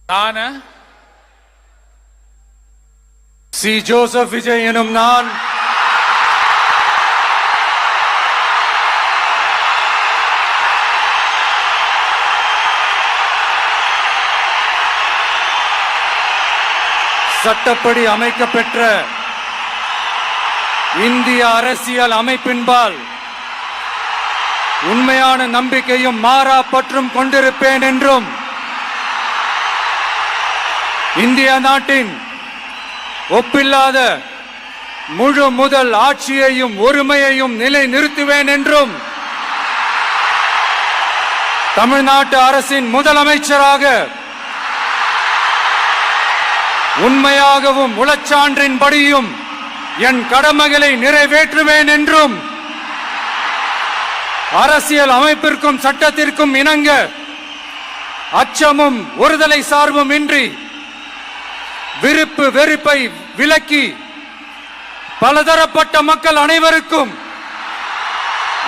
நான் C. Joseph Vijay எனும் நான் சட்டப்படி அமைக்கப்பெற்ற இந்திய அரசியல் அமைப்பின்பால் உண்மையான நம்பிக்கையும் மாறா பற்றும் கொண்டிருப்பேன் என்றும் இந்திய நாட்டின் ஒப்பில்லாத முழு முதல் ஆட்சியையும் ஒருமையையும் நிலை நிறுத்துவேன் என்றும் தமிழ்நாட்டு அரசின் முதலமைச்சராக உண்மையாகவும் உளச்சான்றின்படியும் என் கடமைகளை நிறைவேற்றுவேன் என்றும் அரசியல் அமைப்பிற்கும் சட்டத்திற்கும் இணங்க அச்சமும் ஒருதலை சார்பும் இன்றி விருப்பு வெறுப்பை விலக்கி பலதரப்பட்ட மக்கள் அனைவருக்கும்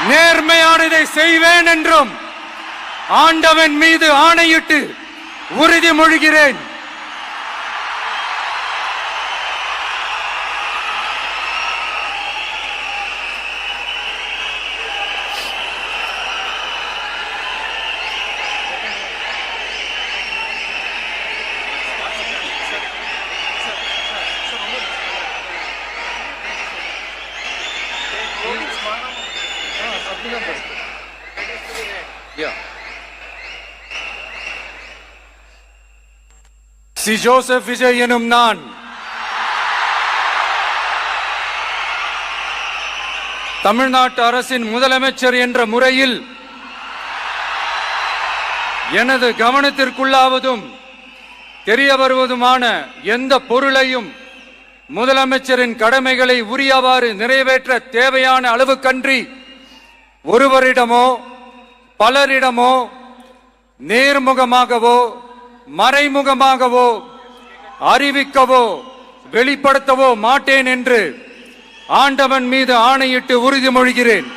நேர்மையானதை செய்வேன் என்றும் ஆண்டவன் மீது ஆணையிட்டு உறுதிமொழிகிறேன். சி. ஜோசப் விஜய் எனும் நான் தமிழ்நாட்டு அரசின் முதலமைச்சர் என்ற முறையில் எனது கவனத்திற்குள்ளாவதும் தெரிய வருவதுமான எந்த பொருளையும் முதலமைச்சரின் கடமைகளை உரியவாறு நிறைவேற்ற தேவையான அளவுக்கன்றி ஒருவரிடமோ பலரிடமோ நேர்முகமாகவோ மறைமுகமாகவோ அறிவிக்கவோ வெளிப்படுத்தவோ மாட்டேன் என்று ஆண்டவன் மீது ஆணையிட்டு உறுதிமொழிகிறேன்.